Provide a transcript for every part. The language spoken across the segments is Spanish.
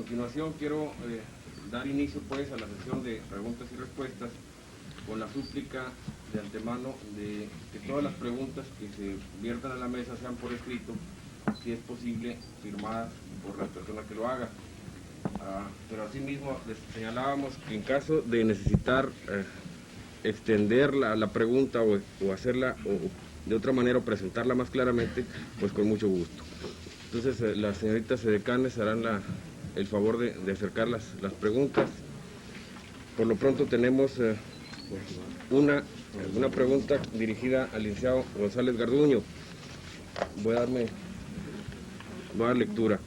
continuación quiero dar inicio pues a la sesión de preguntas y respuestas con la súplica de antemano de que todas las preguntas que se viertan a la mesa sean por escrito, si es posible, firmadas por la persona que lo haga. Pero asimismo les señalábamos que en caso de necesitar extender la pregunta o hacerla o de otra manera o presentarla más claramente, pues con mucho gusto. Entonces las señoritas edecanes harán el favor de acercar las preguntas. Por lo pronto tenemos una pregunta dirigida al licenciado González Garduño. Voy a dar lectura.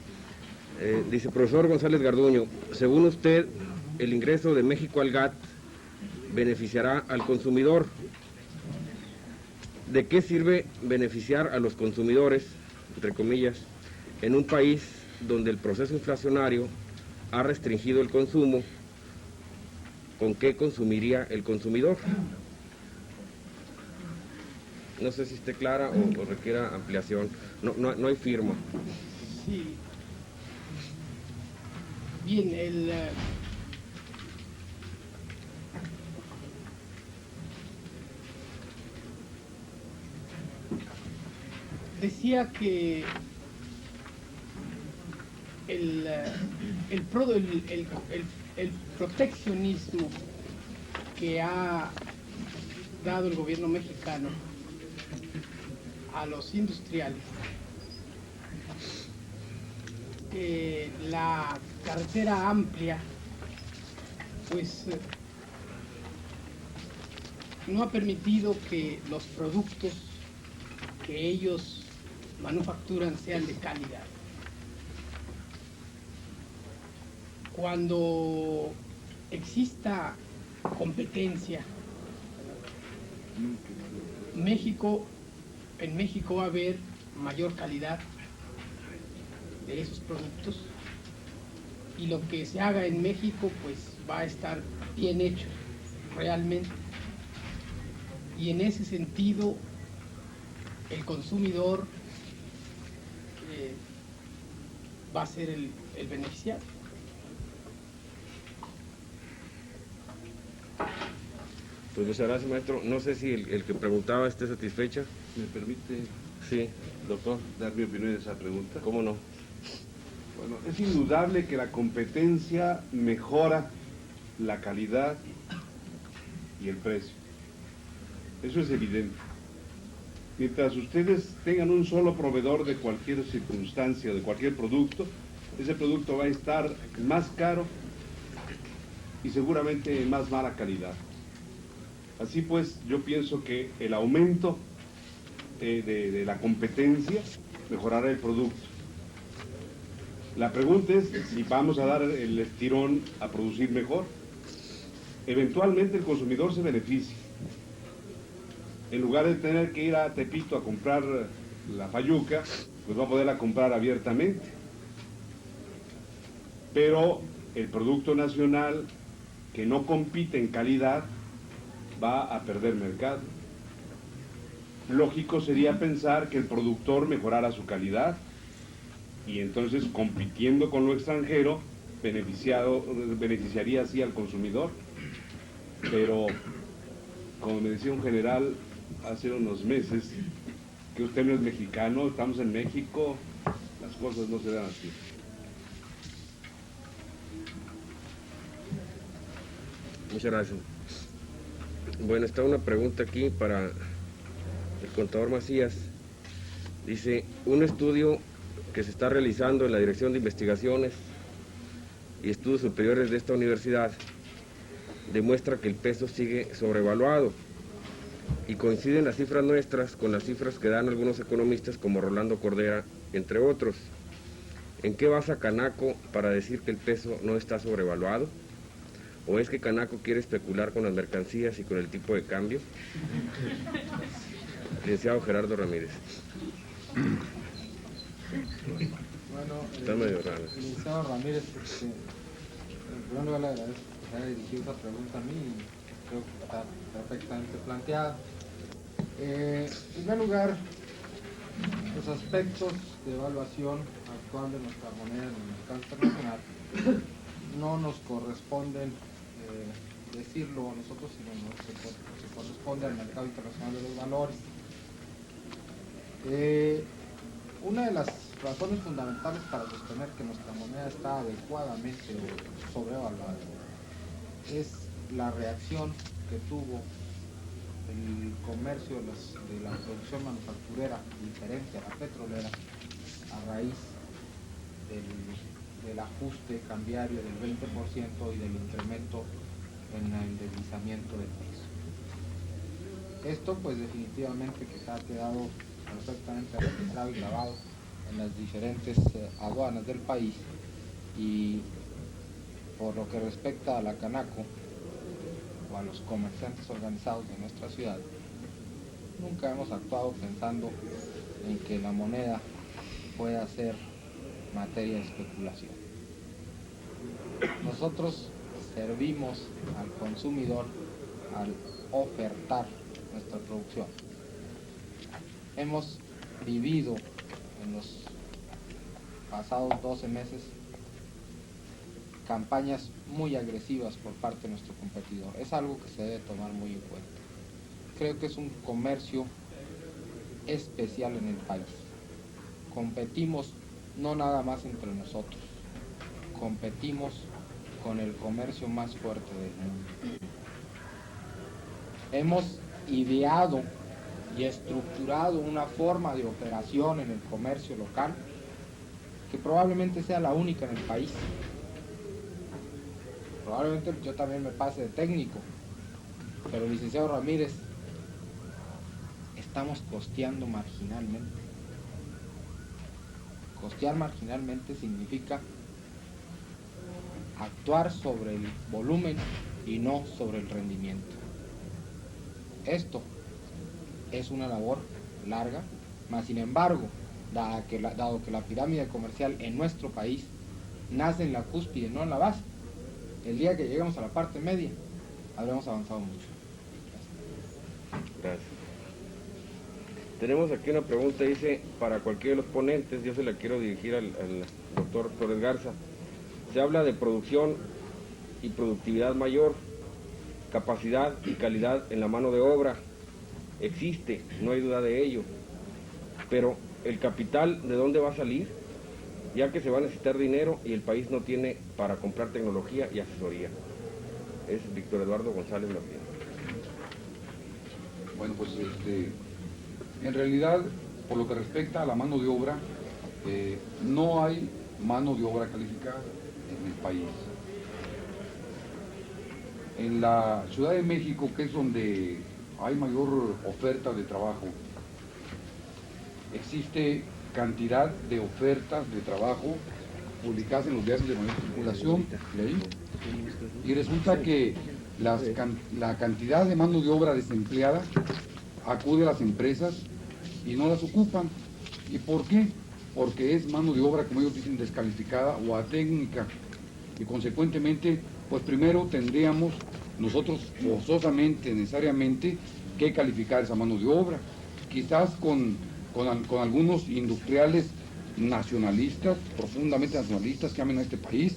Dice: profesor González Garduño, según usted, el ingreso de México al GATT beneficiará al consumidor. ¿De qué sirve beneficiar a los consumidores, entre comillas, en un país donde el proceso inflacionario ha restringido el consumo? ¿Con qué consumiría el consumidor? No sé si esté clara o requiera ampliación. No hay firma. Sí. Bien, decía que el proteccionismo que ha dado el gobierno mexicano a los industriales, la carretera amplia, pues no ha permitido que los productos que ellos manufacturan sean de calidad. Cuando exista competencia, en México va a haber mayor calidad de esos productos, y lo que se haga en México pues va a estar bien hecho realmente, y en ese sentido el consumidor va a ser el beneficiario. Pues muchas gracias, maestro. No sé si el que preguntaba esté satisfecha. ¿Me permite, Sí, doctor, dar mi opinión en esa pregunta? ¿cómo no? Bueno, es indudable que la competencia mejora la calidad y el precio. Eso es evidente. Mientras ustedes tengan un solo proveedor de cualquier circunstancia, de cualquier producto, ese producto va a estar más caro y seguramente en más mala calidad. Así pues, yo pienso que el aumento de la competencia mejorará el producto. La pregunta es si vamos a dar el estirón a producir mejor. Eventualmente el consumidor se beneficia. En lugar de tener que ir a Tepito a comprar la fayuca, pues va a poderla comprar abiertamente. Pero el producto nacional que no compite en calidad va a perder mercado. Lógico sería pensar que el productor mejorara su calidad y entonces, compitiendo con lo extranjero, beneficiaría así al consumidor. Pero, como me decía un general hace unos meses, que usted no es mexicano, estamos en México, las cosas no se dan así. Muchas gracias. Bueno, está una pregunta aquí para el contador Macías. Dice: un estudio que se está realizando en la Dirección de Investigaciones y Estudios Superiores de esta universidad demuestra que el peso sigue sobrevaluado, y coinciden las cifras nuestras con las cifras que dan algunos economistas como Rolando Cordera, entre otros. ¿En qué basa Canaco para decir que el peso no está sobrevaluado? ¿O es que Canaco quiere especular con las mercancías y con el tipo de cambio? Licenciado Gerardo Ramírez. Bueno, Está medio raro. licenciado Ramírez, en primer lugar le agradezco que haya dirigido esa pregunta a mí, y creo que está perfectamente planteada. En primer lugar, pues los aspectos de evaluación actual de nuestra moneda en el mercado internacional no nos corresponden decirlo a nosotros, sino se corresponde al mercado internacional de los valores. Una de las razones fundamentales para sostener que nuestra moneda está adecuadamente sobrevaluada es la reacción que tuvo el comercio de la producción manufacturera diferente a la petrolera a raíz del ajuste cambiario del 20% y del incremento en el deslizamiento del peso. Esto pues definitivamente que se ha quedado perfectamente registrado y grabado en las diferentes aduanas del país, y por lo que respecta a la Canaco o a los comerciantes organizados de nuestra ciudad, nunca hemos actuado pensando en que la moneda pueda ser materia de especulación. Nosotros servimos al consumidor al ofertar nuestra producción. Hemos vivido en los pasados 12 meses campañas muy agresivas por parte de nuestro competidor. Es algo que se debe tomar muy en cuenta. Creo que es un comercio especial en el país. Competimos no nada más entre nosotros, competimos con el comercio más fuerte del mundo. Hemos ideado y estructurado una forma de operación en el comercio local que probablemente sea la única en el país. Probablemente yo también me pase de técnico, pero licenciado Ramírez, estamos costeando marginalmente. Costear marginalmente significa actuar sobre el volumen y no sobre el rendimiento. Esto es una labor larga, mas sin embargo, dado que la pirámide comercial en nuestro país nace en la cúspide, no en la base, el día que lleguemos a la parte media, habremos avanzado mucho. Gracias. Tenemos aquí una pregunta, dice, para cualquiera de los ponentes, yo se la quiero dirigir al doctor Torres Garza. Se habla de producción y productividad mayor, capacidad y calidad en la mano de obra. Existe, no hay duda de ello. Pero el capital, ¿de dónde va a salir? Ya que se va a necesitar dinero y el país no tiene para comprar tecnología y asesoría. Es Víctor Eduardo González Martínez. Bueno, pues en realidad, por lo que respecta a la mano de obra, no hay mano de obra calificada en el país. En la Ciudad de México, que es donde hay mayor oferta de trabajo, existe cantidad de ofertas de trabajo publicadas en los diarios de mayor circulación, y resulta que la cantidad de mano de obra desempleada acude a las empresas y no las ocupan. ¿Y por qué? Porque es mano de obra, como ellos dicen, descalificada o atécnica, y consecuentemente, pues primero tendríamos nosotros forzosamente, necesariamente, que calificar esa mano de obra, quizás con algunos industriales nacionalistas, profundamente nacionalistas, que amen a este país,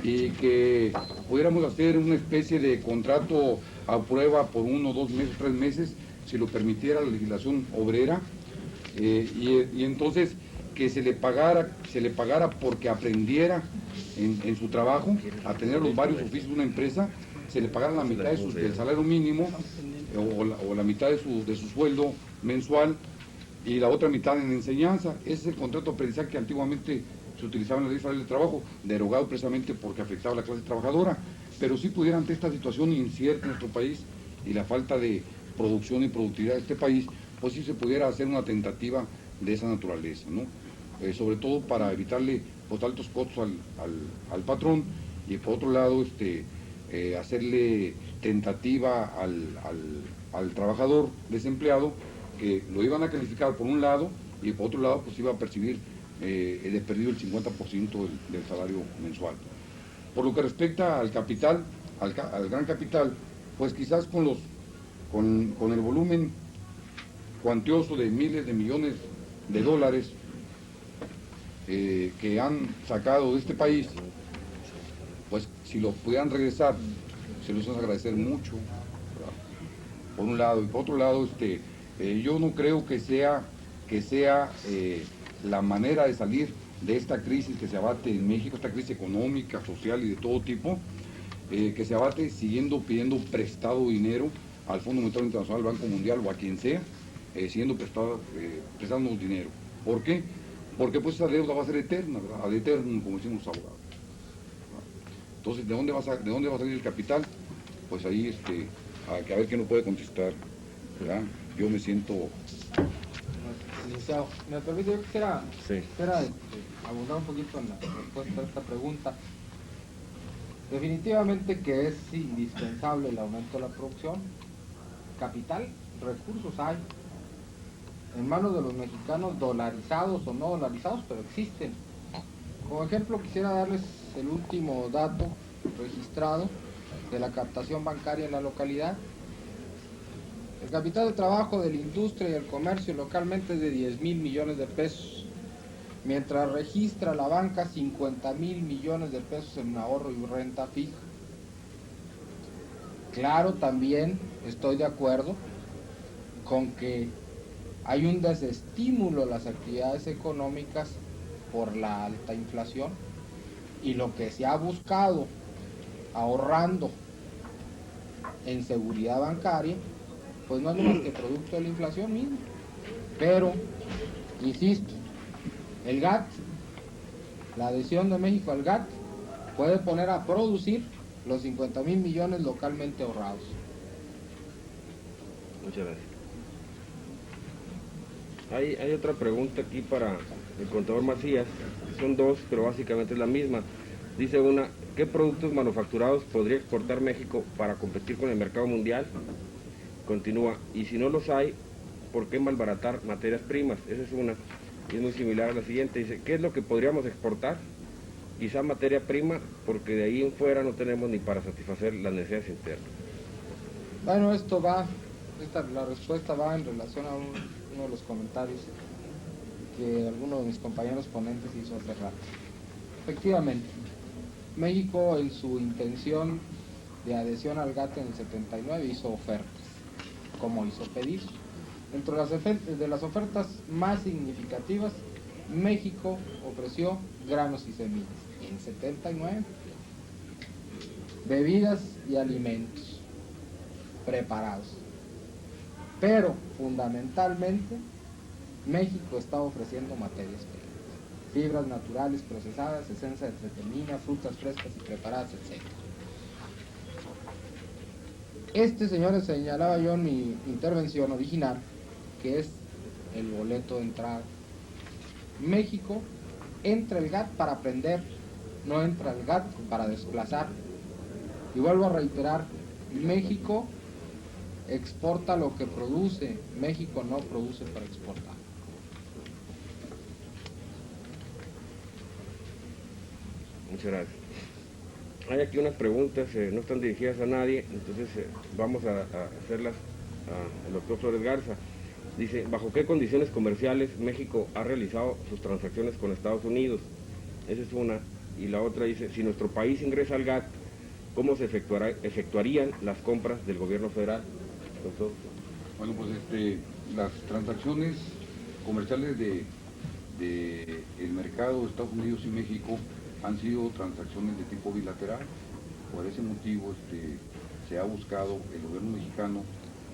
y que pudiéramos hacer una especie de contrato a prueba por 1, 2 meses, 3 meses, si lo permitiera la legislación obrera, y entonces que se le pagara porque aprendiera en su trabajo a tener los varios oficios de una empresa, se le pagara la mitad del salario mínimo o la mitad de su sueldo mensual, y la otra mitad en enseñanza. Ese es el contrato de aprendizaje que antiguamente se utilizaba en la Ley Federal del Trabajo, derogado precisamente porque afectaba a la clase trabajadora. Pero si pudiera, ante esta situación incierta en nuestro país y la falta de producción y productividad de este país, pues sí se pudiera hacer una tentativa de esa naturaleza, ¿no? Sobre todo para evitarle pues altos costos al patrón, y por otro lado hacerle tentativa al trabajador desempleado, que lo iban a calificar por un lado, y por otro lado pues iba a percibir de perdido el 50% del salario mensual. Por lo que respecta al capital, al gran capital, pues quizás con el volumen cuantioso de miles de millones de dólares que han sacado de este país, pues si los pudieran regresar, se los vamos a agradecer mucho, ¿verdad? Por un lado, y por otro lado, yo no creo que sea la manera de salir de esta crisis que se abate en México, esta crisis económica, social y de todo tipo, que se abate siguiendo pidiendo prestado dinero al Fondo Monetario Internacional, al Banco Mundial o a quien sea, siguiendo prestando dinero. ¿Por qué? Porque pues esa deuda va a ser eterna, ¿verdad? Ad eternum, como decimos los abogados. Entonces, ¿de dónde va a salir el capital? Pues ahí, a ver quién nos puede contestar, ¿verdad? Yo me siento... Licenciado, me permite, yo quisiera abundar un poquito en la respuesta a esta pregunta. Definitivamente que es indispensable el aumento de la producción. Capital, recursos hay. En manos de los mexicanos, dolarizados o no dolarizados, pero existen. Como ejemplo, quisiera darles el último dato registrado de la captación bancaria en la localidad. El capital de trabajo de la industria y el comercio localmente es de 10,000 millones de pesos, mientras registra la banca 50,000 millones de pesos en ahorro y renta fija. Claro, también estoy de acuerdo con que hay un desestímulo a las actividades económicas por la alta inflación, y lo que se ha buscado ahorrando en seguridad bancaria, pues no es más que producto de la inflación misma. Pero, insisto, el GATT, la adhesión de México al GATT, puede poner a producir los 50,000 millones localmente ahorrados. Muchas gracias. Hay otra pregunta aquí para el contador Macías. Son dos, pero básicamente es la misma. Dice una, ¿qué productos manufacturados podría exportar México para competir con el mercado mundial? Continúa, y si no los hay, ¿por qué malbaratar materias primas? Esa es una, y es muy similar a la siguiente. Dice, ¿qué es lo que podríamos exportar? Quizá materia prima, porque de ahí en fuera no tenemos ni para satisfacer las necesidades internas. Bueno, la respuesta va en relación a uno de los comentarios que alguno de mis compañeros ponentes hizo hace rato. Efectivamente, México en su intención de adhesión al GATT en el 79 hizo ofertas, como hizo pedidos. Dentro de las ofertas más significativas, México ofreció granos y semillas en 79, bebidas y alimentos preparados. Pero fundamentalmente México está ofreciendo materias primas, fibras naturales procesadas, esencia de tretemina, frutas frescas y preparadas, etc. Señores, señalaba yo en mi intervención original, que es el boleto de entrada. México entra el GATT para aprender, no entra el GATT para desplazar. Y vuelvo a reiterar, México exporta lo que produce, México no produce para exportar. Muchas gracias. Hay aquí unas preguntas, no están dirigidas a nadie, entonces vamos a hacerlas al doctor Flores Garza. Dice, ¿bajo qué condiciones comerciales México ha realizado sus transacciones con Estados Unidos? Esa es una. Y la otra dice, si nuestro país ingresa al GATT, ¿cómo se efectuarían las compras del gobierno federal? Doctor. Bueno, pues las transacciones comerciales de el mercado de Estados Unidos y México han sido transacciones de tipo bilateral. Por ese motivo se ha buscado, el gobierno mexicano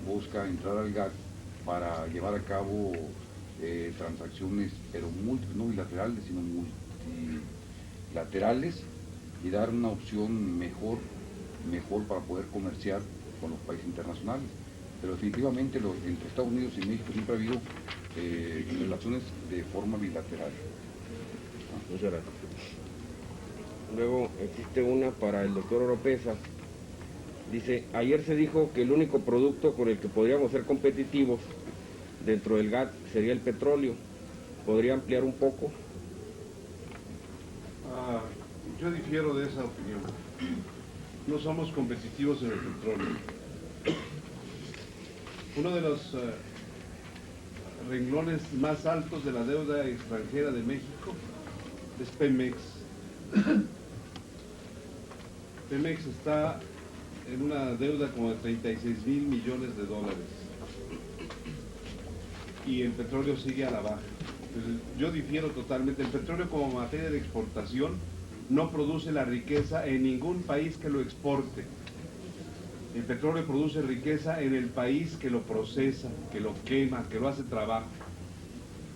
busca entrar al GATT para llevar a cabo transacciones, pero no bilaterales, sino multilaterales, y dar una opción mejor para poder comerciar con los países internacionales. Pero definitivamente entre Estados Unidos y México siempre ha habido relaciones de forma bilateral. Muchas gracias. Luego existe una para el doctor Oropesa. Dice, ayer se dijo que el único producto con el que podríamos ser competitivos dentro del GATT sería el petróleo. ¿Podría ampliar un poco? Yo difiero de esa opinión. No somos competitivos en el petróleo. Uno de los renglones más altos de la deuda extranjera de México es Pemex. Pemex está en una deuda como de 36,000 millones de dólares y el petróleo sigue a la baja. Entonces, yo difiero totalmente. El petróleo como materia de exportación no produce la riqueza en ningún país que lo exporte. El petróleo produce riqueza en el país que lo procesa, que lo quema, que lo hace trabajo.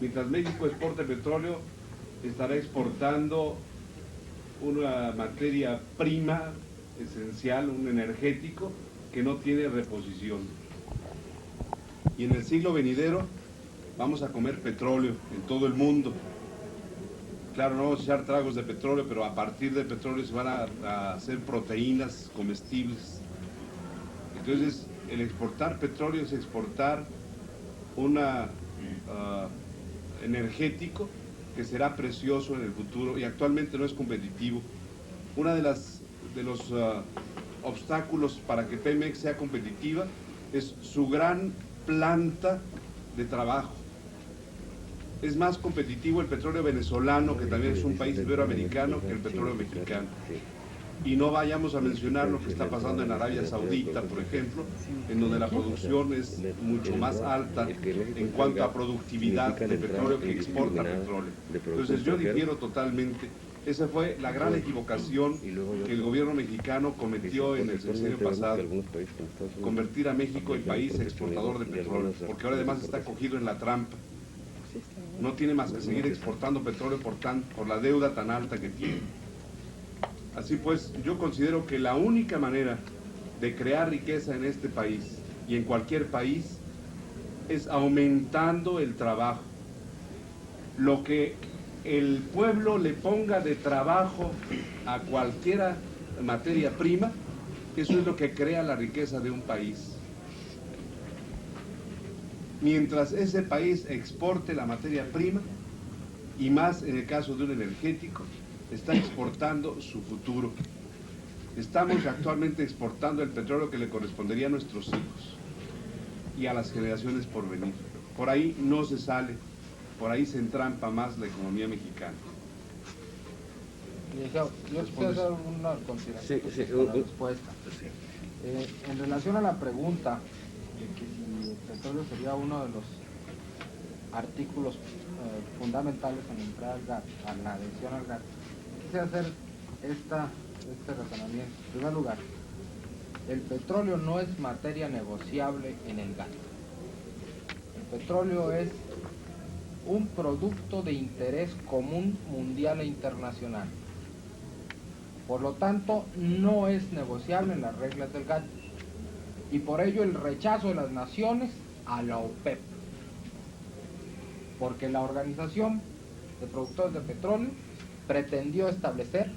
Mientras México exporta petróleo, estará exportando una materia prima esencial, un energético, que no tiene reposición. Y en el siglo venidero vamos a comer petróleo en todo el mundo. Claro, no vamos a echar tragos de petróleo, pero a partir del petróleo se van a hacer proteínas comestibles. Entonces, el exportar petróleo es exportar un energético que será precioso en el futuro y actualmente no es competitivo. Uno de los obstáculos para que Pemex sea competitiva es su gran planta de trabajo. Es más competitivo el petróleo venezolano, que también es un país iberoamericano, que el petróleo mexicano. Y no vayamos a mencionar lo que está pasando en Arabia Saudita, por ejemplo, en donde la producción es mucho más alta en cuanto a productividad de petróleo que exporta petróleo. Entonces yo difiero totalmente. Esa fue la gran equivocación que el gobierno mexicano cometió en el sexenio pasado, convertir a México en país exportador de petróleo, porque ahora además está cogido en la trampa. No tiene más que seguir exportando petróleo por la deuda tan alta que tiene. Así pues, yo considero que la única manera de crear riqueza en este país y en cualquier país es aumentando el trabajo. Lo que el pueblo le ponga de trabajo a cualquier materia prima, eso es lo que crea la riqueza de un país. Mientras ese país exporte la materia prima, y más en el caso de un energético, está exportando su futuro. Estamos actualmente exportando el petróleo que le correspondería a nuestros hijos y a las generaciones por venir. Por ahí no se sale, por ahí se entrampa más la economía mexicana. Yo quisiera hacer una consideración con la respuesta. En relación a la pregunta de que si el petróleo sería uno de los artículos fundamentales en la entrada al gas, a la adhesión al gas, quisiera hacer este razonamiento. En primer lugar, el petróleo no es materia negociable en el gas. El petróleo es un producto de interés común mundial e internacional. Por lo tanto, no es negociable en las reglas del GATT. Y por ello el rechazo de las naciones a la OPEP. Porque la Organización de Productores de Petróleo pretendió establecer,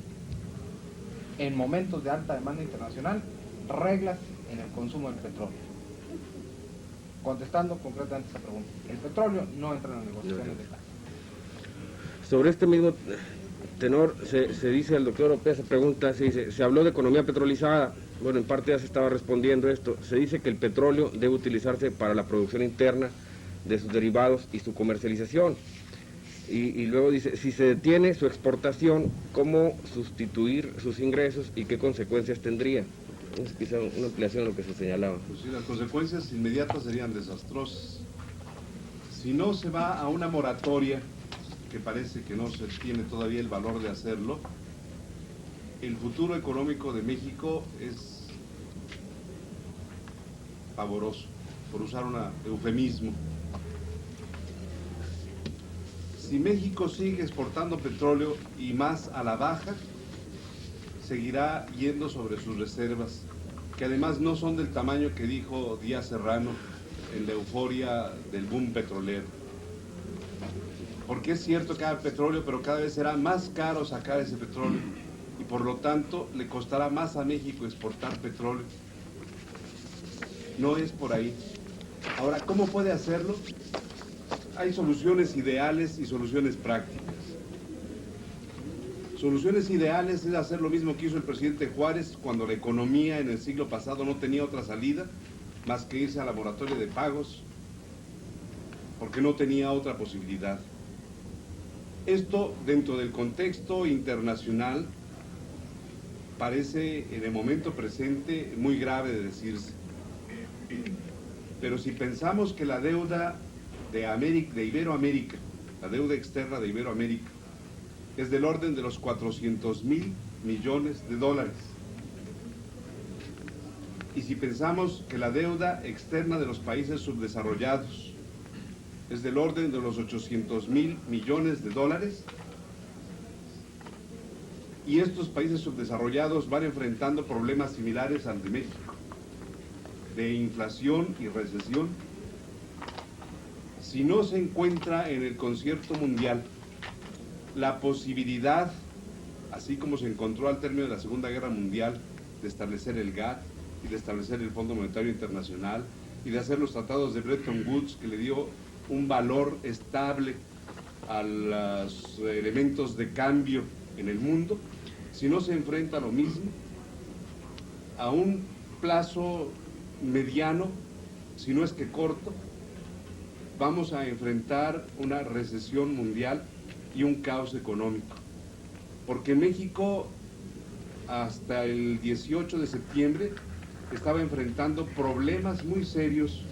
en momentos de alta demanda internacional, reglas en el consumo del petróleo. Contestando concretamente esa pregunta, el petróleo no entra en las negociaciones de gas. Sobre este mismo tenor, se dice, el doctor Oropesa pregunta, se habló de economía petrolizada, bueno, en parte ya se estaba respondiendo esto, se dice que el petróleo debe utilizarse para la producción interna de sus derivados y su comercialización. Y luego dice, si se detiene su exportación, ¿cómo sustituir sus ingresos y qué consecuencias tendría? Es quizá una ampliación de lo que se señalaba. Pues sí, las consecuencias inmediatas serían desastrosas. Si no se va a una moratoria, que parece que no se tiene todavía el valor de hacerlo, el futuro económico de México es pavoroso, por usar un eufemismo. Si México sigue exportando petróleo y más a la baja, seguirá yendo sobre sus reservas, que además no son del tamaño que dijo Díaz Serrano en la euforia del boom petrolero. Porque es cierto que hay petróleo, pero cada vez será más caro sacar ese petróleo y por lo tanto le costará más a México exportar petróleo. No es por ahí. Ahora, ¿cómo puede hacerlo? Hay soluciones ideales y soluciones prácticas. Soluciones ideales es hacer lo mismo que hizo el presidente Juárez cuando la economía en el siglo pasado no tenía otra salida más que irse a la moratoria de pagos, porque no tenía otra posibilidad. Esto, dentro del contexto internacional, parece en el momento presente muy grave de decirse. Pero si pensamos que la deuda de Iberoamérica, la deuda externa de Iberoamérica, es del orden de los 400.000 millones de dólares, y si pensamos que la deuda externa de los países subdesarrollados es del orden de los 800.000 millones de dólares, y estos países subdesarrollados van enfrentando problemas similares al de México, de inflación y recesión, si no se encuentra en el concierto mundial la posibilidad, así como se encontró al término de la Segunda Guerra Mundial, de establecer el GATT y de establecer el Fondo Monetario Internacional y de hacer los tratados de Bretton Woods, que le dio un valor estable a los elementos de cambio en el mundo, si no se enfrenta lo mismo, a un plazo mediano, si no es que corto, vamos a enfrentar una recesión mundial y un caos económico. Porque México, hasta el 18 de septiembre, estaba enfrentando problemas muy serios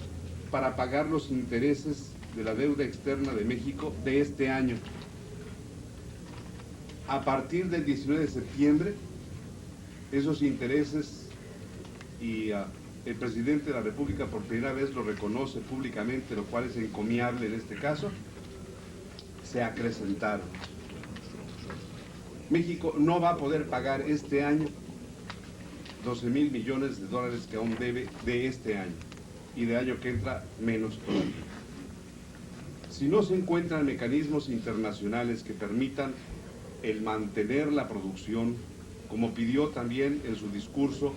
para pagar los intereses de la deuda externa de México de este año. A partir del 19 de septiembre, esos intereses, y el presidente de la República por primera vez lo reconoce públicamente, lo cual es encomiable en este caso, se acrecentaron. México no va a poder pagar este año 12.000 millones de dólares que aún debe de este año, y de año que entra menos todavía. Si no se encuentran mecanismos internacionales que permitan el mantener la producción, como pidió también en su discurso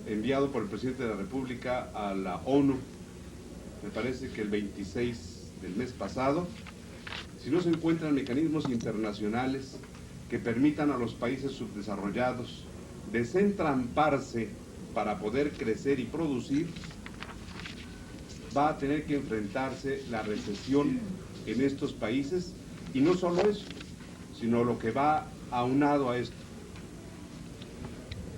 enviado por el presidente de la República a la ONU, me parece que el 26 del mes pasado, si no se encuentran mecanismos internacionales que permitan a los países subdesarrollados desentramparse para poder crecer y producir, va a tener que enfrentarse la recesión en estos países, y no solo eso, sino lo que va aunado a esto,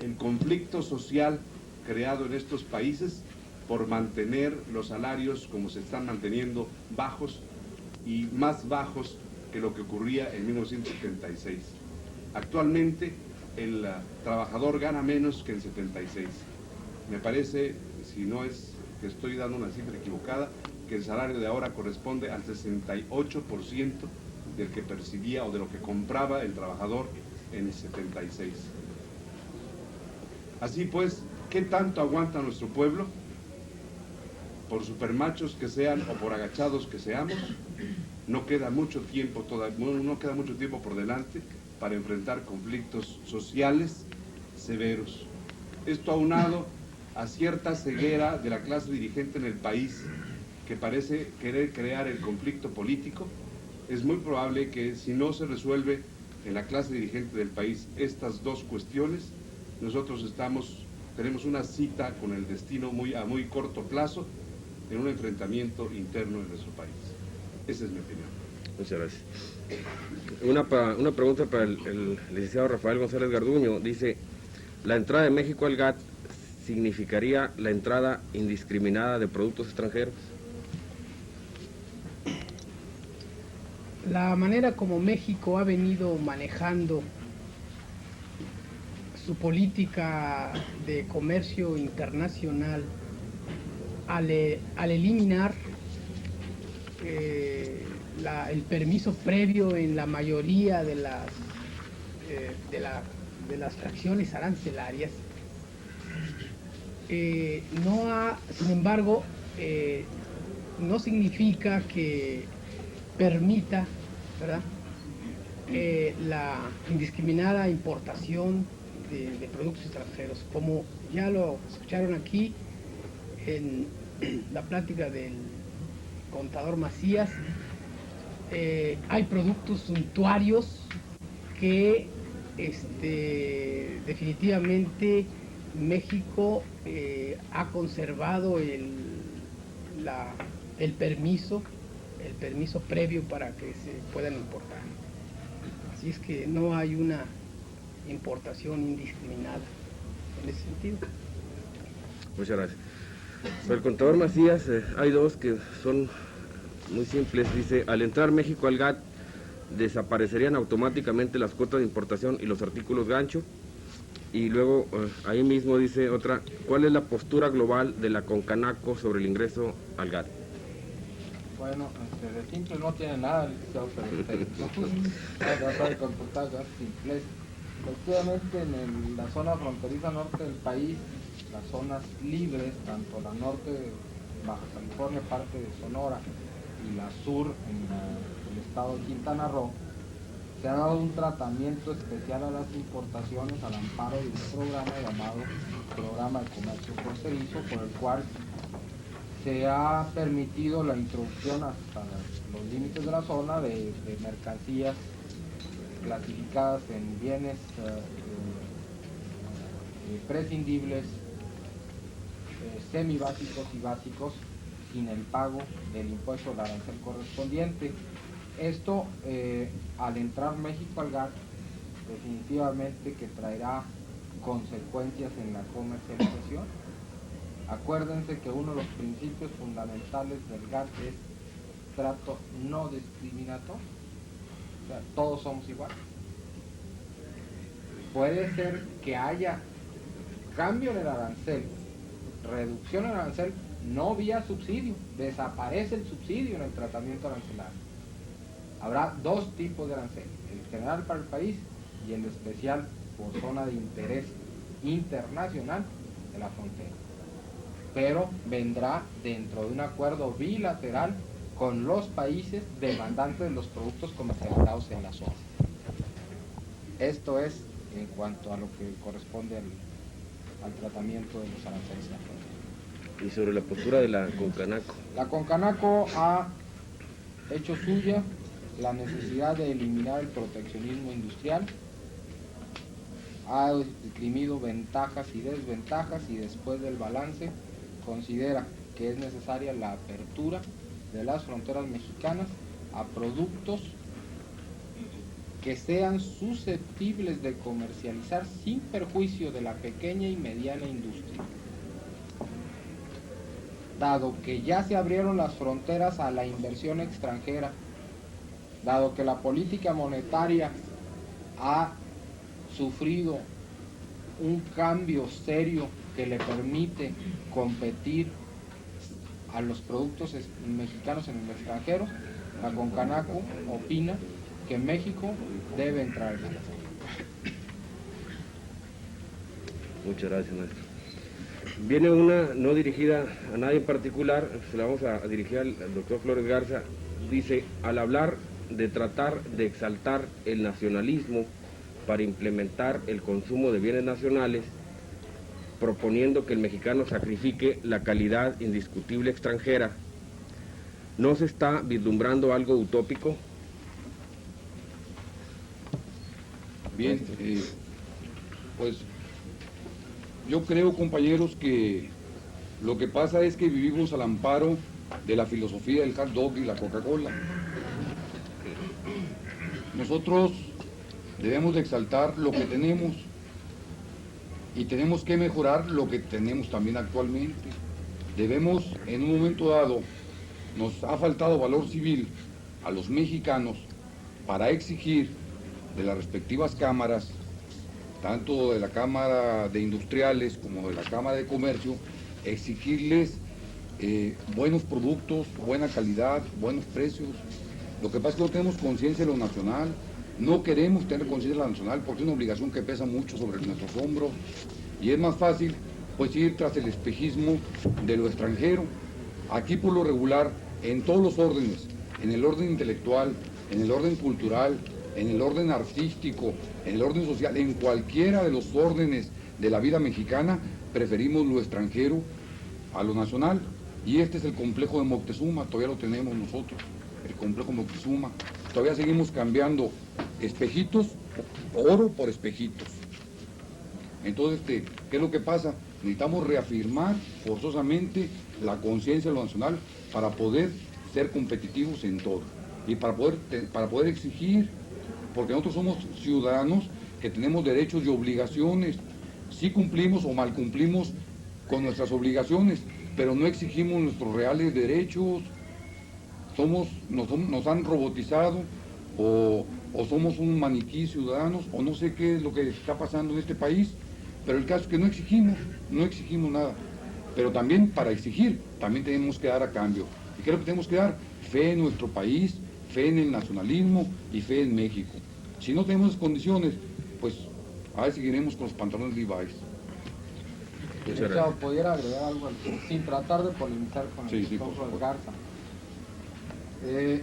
el conflicto social creado en estos países por mantener los salarios como se están manteniendo, bajos y más bajos que lo que ocurría en 1976. Actualmente el trabajador gana menos que en 76. Me parece, si no es que estoy dando una cifra equivocada, que el salario de ahora corresponde al 68% del que percibía o de lo que compraba el trabajador en el 76. Así pues, ¿qué tanto aguanta nuestro pueblo? Por supermachos que sean o por agachados que seamos, no queda mucho tiempo por delante para enfrentar conflictos sociales severos. Esto aunado a cierta ceguera de la clase dirigente en el país, que parece querer crear el conflicto político, es muy probable que si no se resuelve en la clase dirigente del país estas dos cuestiones, nosotros tenemos una cita con el destino a muy corto plazo en un enfrentamiento interno en nuestro país. Esa es mi opinión. Muchas gracias. Una pregunta para el licenciado Rafael González Garduño. Dice, ¿la entrada de México al GATT significaría la entrada indiscriminada de productos extranjeros? La manera como México ha venido manejando su política de comercio internacional al eliminar el permiso previo en la mayoría de las fracciones arancelarias, sin embargo, no significa que permita, ¿verdad?, la indiscriminada importación de productos extranjeros. Como ya lo escucharon aquí en la plática del contador Macías, hay productos suntuarios que definitivamente México ha conservado el permiso el permiso previo para que se puedan importar. Así es que no hay una importación indiscriminada en ese sentido. Muchas gracias. Para el contador Macías, hay dos que son muy simples. Dice, al entrar México al GATT, desaparecerían automáticamente las cuotas de importación y los artículos gancho. Y luego, ahí mismo dice otra, ¿cuál es la postura global de la Concanaco sobre el ingreso al GATT? Bueno, de simple no tiene nada, licenciado, pero tratar de contestar simples. Efectivamente, en la zona fronteriza norte del país, las zonas libres, tanto la norte de Baja California, parte de Sonora, y la sur, en el estado de Quintana Roo, se ha dado un tratamiento especial a las importaciones al amparo de un programa llamado Programa de Comercio Fronterizo, por el cual se ha permitido la introducción hasta los límites de la zona de mercancías clasificadas en bienes prescindibles, semibásicos y básicos, sin el pago del impuesto del arancel correspondiente. Esto, al entrar México al GATT, definitivamente que traerá consecuencias en la comercialización. Acuérdense que uno de los principios fundamentales del GATT es trato no discriminatorio, o sea, todos somos iguales. Puede ser que haya cambio en el arancel, reducción en el arancel, no vía subsidio, desaparece el subsidio en el tratamiento arancelario. Habrá dos tipos de arancel, el general para el país y el especial por zona de interés internacional de la frontera. Pero vendrá dentro de un acuerdo bilateral con los países demandantes de los productos comercializados en la zona. Esto es en cuanto a lo que corresponde al tratamiento de los aranceles en la frontera. Y sobre la postura de la Concanaco. La Concanaco ha hecho suya la necesidad de eliminar el proteccionismo industrial, ha esgrimido ventajas y desventajas y después del balance considera que es necesaria la apertura de las fronteras mexicanas a productos que sean susceptibles de comercializar sin perjuicio de la pequeña y mediana industria. Dado que ya se abrieron las fronteras a la inversión extranjera, dado que la política monetaria ha sufrido un cambio serio que le permite competir a los productos mexicanos en el extranjero, la Concanaco opina que México debe entrar en la zona. Muchas gracias, maestro. Viene una no dirigida a nadie en particular, se la vamos a dirigir al doctor Flores Garza. Dice, al hablar de tratar de exaltar el nacionalismo para implementar el consumo de bienes nacionales, proponiendo que el mexicano sacrifique la calidad indiscutible extranjera, ¿no se está vislumbrando algo utópico? Bien, pues yo creo, compañeros, que lo que pasa es que vivimos al amparo de la filosofía del hot dog y la Coca-Cola. Nosotros debemos de exaltar lo que tenemos y tenemos que mejorar lo que tenemos también actualmente. Debemos, en un momento dado, nos ha faltado valor civil a los mexicanos para exigir de las respectivas cámaras, tanto de la Cámara de Industriales como de la Cámara de Comercio, exigirles buenos productos, buena calidad, buenos precios. Lo que pasa es que no tenemos conciencia de lo nacional, no queremos tener conciencia de lo nacional porque es una obligación que pesa mucho sobre nuestros hombros y es más fácil pues ir tras el espejismo de lo extranjero. Aquí por lo regular, en todos los órdenes, en el orden intelectual, en el orden cultural, en el orden artístico, en el orden social, en cualquiera de los órdenes de la vida mexicana, preferimos lo extranjero a lo nacional. Y este es el complejo de Moctezuma, todavía lo tenemos nosotros, el complejo de Moctezuma. Todavía seguimos cambiando espejitos, oro por espejitos. Entonces, ¿qué es lo que pasa? Necesitamos reafirmar forzosamente la conciencia de lo nacional para poder ser competitivos en todo. Y para poder exigir, porque nosotros somos ciudadanos que tenemos derechos y obligaciones. Sí cumplimos o mal cumplimos con nuestras obligaciones, pero no exigimos nuestros reales derechos. Nos han robotizado o somos un maniquí ciudadanos, o no sé qué es lo que está pasando en este país, pero el caso es que no exigimos nada. Pero también para exigir, también tenemos que dar a cambio. ¿Y qué es lo que tenemos que dar? Fe en nuestro país, fe en el nacionalismo y fe en México. Si no tenemos esas condiciones, pues a ver, seguiremos con los pantalones Levi's. ¿Pudiera agregar algo sin tratar de polemizar con el doctor Flores Garza?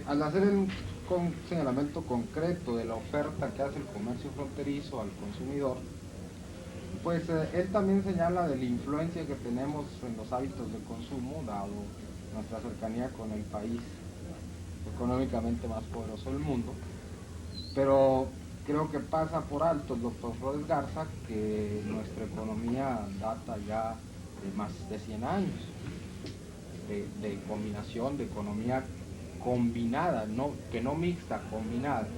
Al hacer un señalamiento concreto de la oferta que hace el comercio fronterizo al consumidor, pues él también señala de la influencia que tenemos en los hábitos de consumo, dado nuestra cercanía con el país económicamente más poderoso del mundo, pero creo que pasa por alto el doctor Flores Garza que nuestra economía data ya de más de 100 años de combinación, de economía combinada, que no mixta, combinada,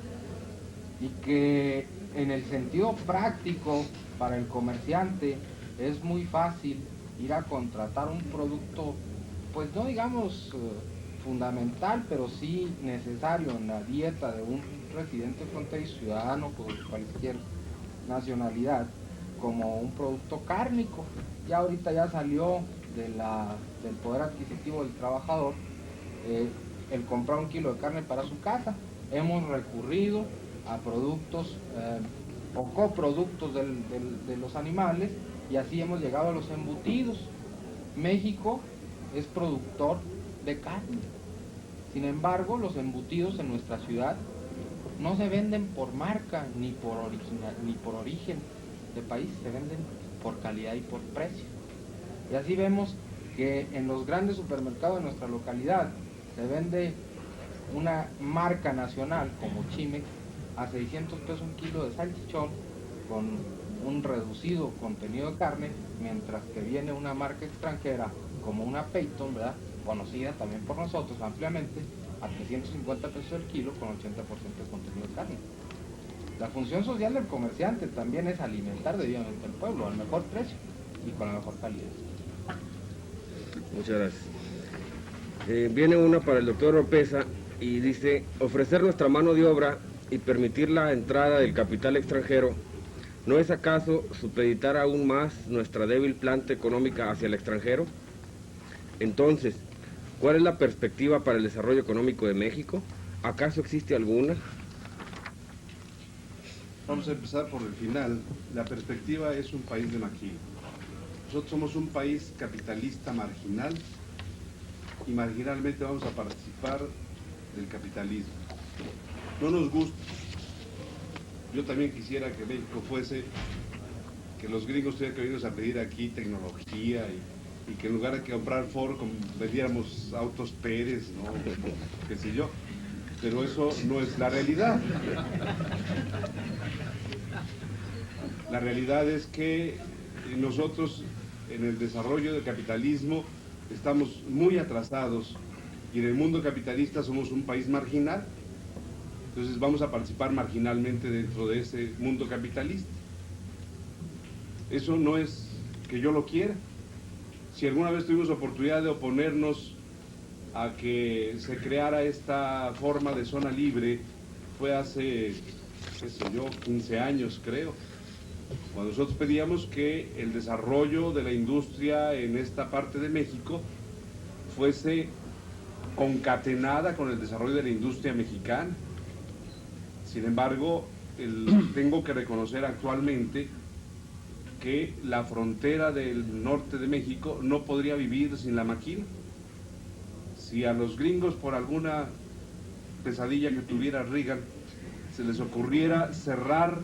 y que en el sentido práctico para el comerciante es muy fácil ir a contratar un producto, pues no digamos fundamental, pero sí necesario en la dieta de un residente fronterizo, ciudadano con cualquier nacionalidad, como un producto cárnico. Y ahorita ya salió del poder adquisitivo del trabajador el comprar un kilo de carne para su casa. Hemos recurrido a productos o coproductos de los animales, y así hemos llegado a los embutidos. México es productor de carne, sin embargo los embutidos en nuestra ciudad no se venden por marca ni por origen de país, se venden por calidad y por precio. Y así vemos que en los grandes supermercados de nuestra localidad se vende una marca nacional como Chimex a 600 pesos un kilo de salchichón con un reducido contenido de carne, mientras que viene una marca extranjera como una Peyton, ¿verdad?, conocida también por nosotros ampliamente, a 350 pesos el kilo con 80% de contenido de carne. La función social del comerciante también es alimentar debidamente al pueblo al mejor precio y con la mejor calidad. Muchas gracias. Viene una para el doctor Oropeza y dice: ofrecer nuestra mano de obra y permitir la entrada del capital extranjero, ¿no es acaso supeditar aún más nuestra débil planta económica hacia el extranjero? Entonces, ¿cuál es la perspectiva para el desarrollo económico de México? ¿Acaso existe alguna? Vamos a empezar por el final. La perspectiva es un país de maquila. Nosotros somos un país capitalista marginal y marginalmente vamos a participar del capitalismo. No nos gusta. Yo también quisiera que México fuese, que los gringos tuvieran que venirnos a pedir aquí tecnología y que en lugar de comprar Ford vendiéramos autos Pérez, ¿no? Qué sé yo. Pero eso no es la realidad. La realidad es que nosotros en el desarrollo del capitalismo estamos muy atrasados y en el mundo capitalista somos un país marginal. Entonces vamos a participar marginalmente dentro de ese mundo capitalista. Eso no es que yo lo quiera. Si alguna vez tuvimos oportunidad de oponernos a que se creara esta forma de zona libre, fue hace, qué sé yo, 15 años creo, cuando nosotros pedíamos que el desarrollo de la industria en esta parte de México fuese concatenada con el desarrollo de la industria mexicana. Sin embargo, tengo que reconocer actualmente que la frontera del norte de México no podría vivir sin la maquila. Si a los gringos, por alguna pesadilla que tuviera Reagan, se les ocurriera cerrar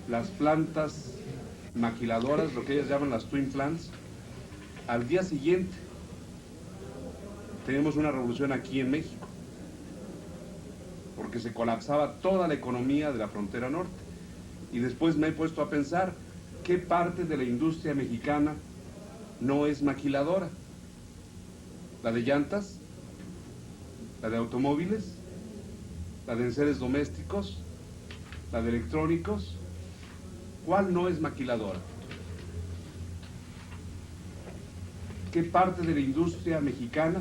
las plantas maquiladoras, lo que ellas llaman las twin plants, al día siguiente tenemos una revolución aquí en México, porque se colapsaba toda la economía de la frontera norte. Y después me he puesto a pensar, ¿qué parte de la industria mexicana no es maquiladora? ¿La de llantas? la de automóviles, la de enseres domésticos, la de electrónicos. ¿Cuál no es maquiladora? ¿Qué parte de la industria mexicana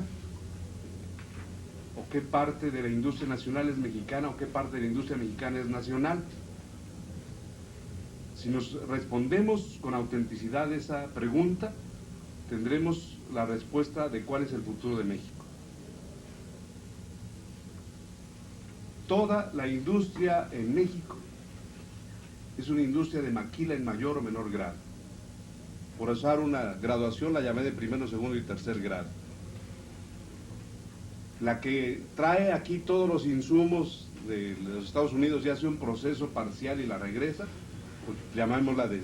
o qué parte de la industria nacional es mexicana o qué parte de la industria mexicana es nacional? Si nos respondemos con autenticidad esa pregunta, tendremos la respuesta de cuál es el futuro de México. Toda la industria en México es una industria de maquila en mayor o menor grado. Por usar una graduación la llamé de primero, segundo y tercer grado. La que trae aquí todos los insumos de los Estados Unidos y hace un proceso parcial y la regresa, pues llamémosla de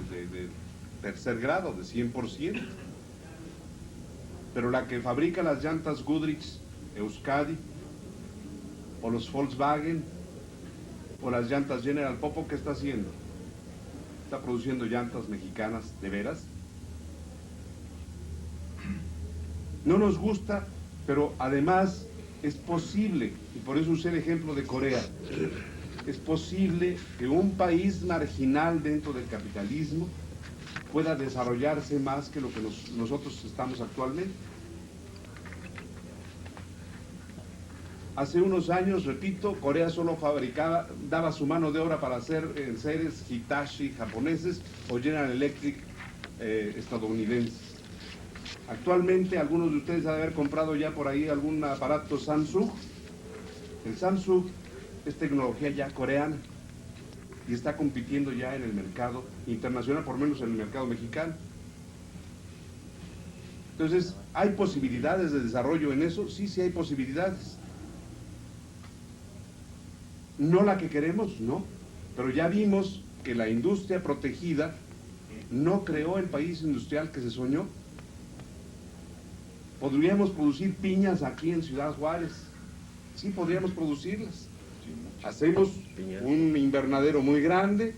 tercer grado, de 100%. Pero la que fabrica las llantas Goodrich, Euskadi, o los Volkswagen, o las llantas General Popo, ¿qué está haciendo? ¿Está produciendo llantas mexicanas de veras? No nos gusta, pero además es posible, y por eso usé el ejemplo de Corea, es posible que un país marginal dentro del capitalismo pueda desarrollarse más que lo que nosotros estamos actualmente. Hace unos años, repito, Corea solo daba su mano de obra para hacer enseres Hitachi japoneses o General Electric estadounidenses. Actualmente algunos de ustedes han de haber comprado ya por ahí algún aparato Samsung. El Samsung es tecnología ya coreana y está compitiendo ya en el mercado internacional, por lo menos en el mercado mexicano. Entonces, ¿hay posibilidades de desarrollo en eso? Sí, sí hay posibilidades. No la que queremos, no, pero ya vimos que la industria protegida no creó el país industrial que se soñó. ¿Podríamos producir piñas aquí en Ciudad Juárez? Sí, podríamos producirlas. Hacemos un invernadero muy grande,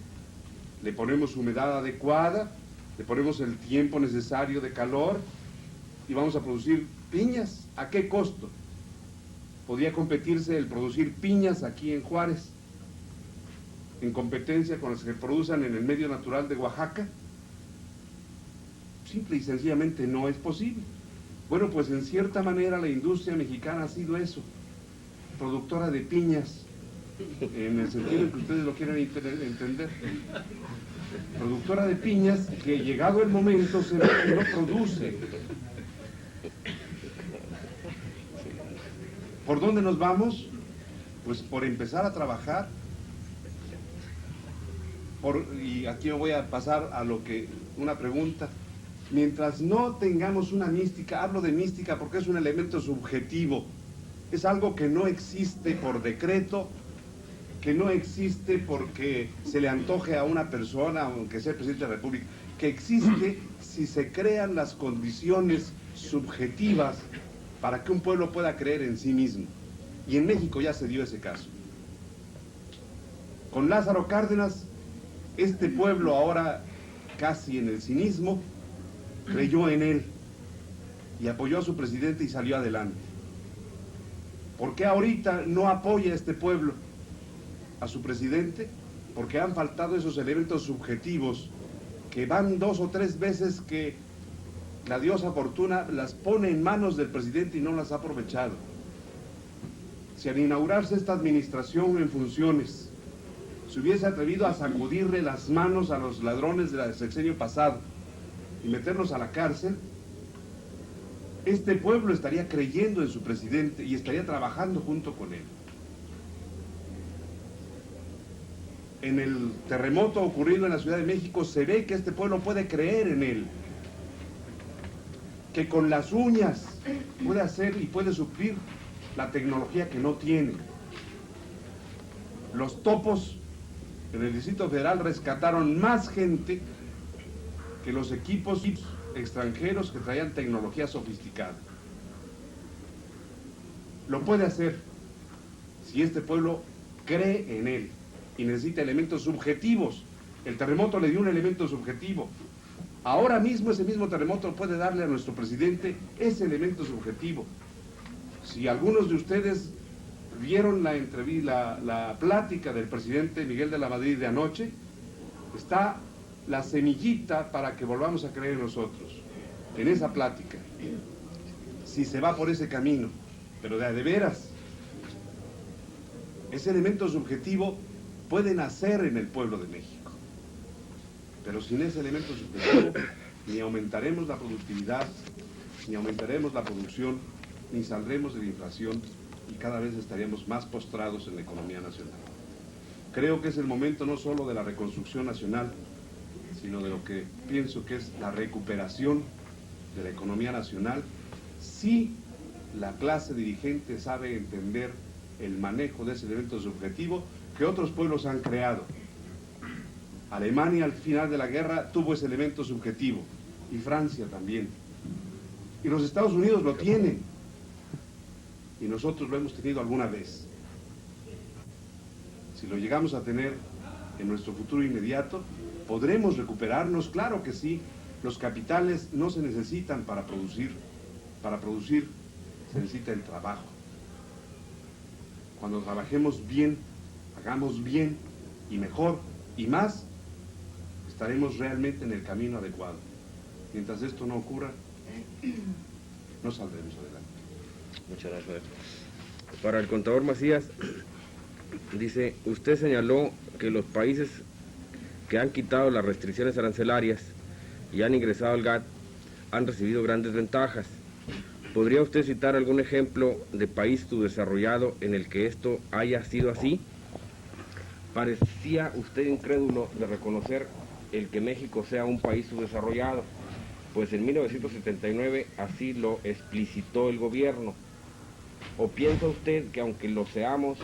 le ponemos humedad adecuada, le ponemos el tiempo necesario de calor y vamos a producir piñas. ¿A qué costo? Podría competirse el producir piñas aquí en Juárez, en competencia con las que producen en el medio natural de Oaxaca. Simple y sencillamente no es posible. Bueno, pues en cierta manera la industria mexicana ha sido eso, productora de piñas, en el sentido en que ustedes lo quieren entender. Productora de piñas que llegado el momento se ve que no produce. ¿Por dónde nos vamos? Pues por empezar a trabajar. Y aquí voy a pasar a una pregunta. Mientras no tengamos una mística, hablo de mística porque es un elemento subjetivo, es algo que no existe por decreto, que no existe porque se le antoje a una persona, aunque sea el presidente de la República, que existe si se crean las condiciones subjetivas para que un pueblo pueda creer en sí mismo. Y en México ya se dio ese caso. Con Lázaro Cárdenas, este pueblo ahora casi en el cinismo, creyó en él y apoyó a su presidente y salió adelante. ¿Por qué ahorita no apoya a este pueblo a su presidente? Porque han faltado esos elementos subjetivos que van 2 o 3 veces que la diosa Fortuna las pone en manos del presidente y no las ha aprovechado. Si al inaugurarse esta administración en funciones se hubiese atrevido a sacudirle las manos a los ladrones del sexenio pasado y meterlos a la cárcel, este pueblo estaría creyendo en su presidente y estaría trabajando junto con él. En el terremoto ocurrido en la Ciudad de México se ve que este pueblo puede creer en él, que con las uñas puede hacer y puede suplir la tecnología que no tiene. Los topos en el Distrito Federal rescataron más gente que los equipos extranjeros que traían tecnología sofisticada. Lo puede hacer si este pueblo cree en él y necesita elementos subjetivos. El terremoto le dio un elemento subjetivo. Ahora mismo ese mismo terremoto puede darle a nuestro presidente ese elemento subjetivo. Si algunos de ustedes vieron la plática del presidente Miguel de la Madrid de anoche, está la semillita para que volvamos a creer en nosotros, en esa plática. Si se va por ese camino, pero de veras, ese elemento subjetivo puede nacer en el pueblo de México, pero sin ese elemento subjetivo ni aumentaremos la productividad, ni aumentaremos la producción, ni saldremos de la inflación y cada vez estaríamos más postrados en la economía nacional. Creo que es el momento no solo de la reconstrucción nacional, sino de lo que pienso que es la recuperación de la economía nacional, si la clase dirigente sabe entender el manejo de ese elemento subjetivo que otros pueblos han creado. Alemania al final de la guerra tuvo ese elemento subjetivo, y Francia también. Y los Estados Unidos lo tienen, y nosotros lo hemos tenido alguna vez. Si lo llegamos a tener en nuestro futuro inmediato, ¿podremos recuperarnos? Claro que sí. Los capitales no se necesitan para producir. Para producir se necesita el trabajo. Cuando trabajemos bien, hagamos bien y mejor y más, estaremos realmente en el camino adecuado. Mientras esto no ocurra, no saldremos adelante. Muchas gracias. Para el contador Macías, dice, usted señaló que los países que han quitado las restricciones arancelarias y han ingresado al GATT han recibido grandes ventajas. ¿Podría usted citar algún ejemplo de país subdesarrollado en el que esto haya sido así? Parecía usted incrédulo de reconocer el que México sea un país subdesarrollado, pues en 1979 así lo explicitó el gobierno. ¿O piensa usted que aunque lo seamos,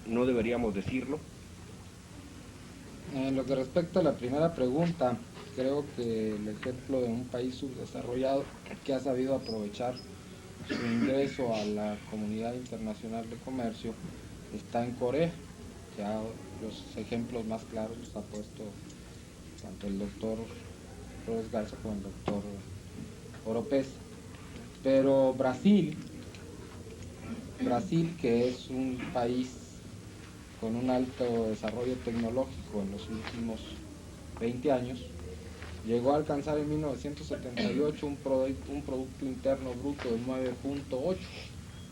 no deberíamos decirlo? En lo que respecta a la primera pregunta, creo que el ejemplo de un país subdesarrollado que ha sabido aprovechar su ingreso a la comunidad internacional de comercio está en Corea. Ya los ejemplos más claros los ha puesto tanto el doctor Flores Garza como el doctor Oropesa. Pero Brasil, que es un país con un alto desarrollo tecnológico en los últimos 20 años, llegó a alcanzar en 1978 un Producto Interno Bruto de 9.8,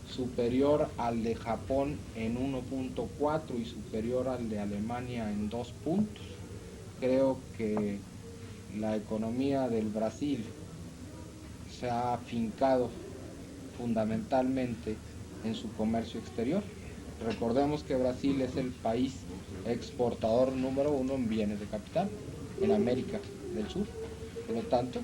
superior al de Japón en 1.4 y superior al de Alemania en 2 puntos. Creo que la economía del Brasil se ha afincado fundamentalmente en su comercio exterior. Recordemos que Brasil es el país exportador número 1 en bienes de capital en América del Sur. Por lo tanto,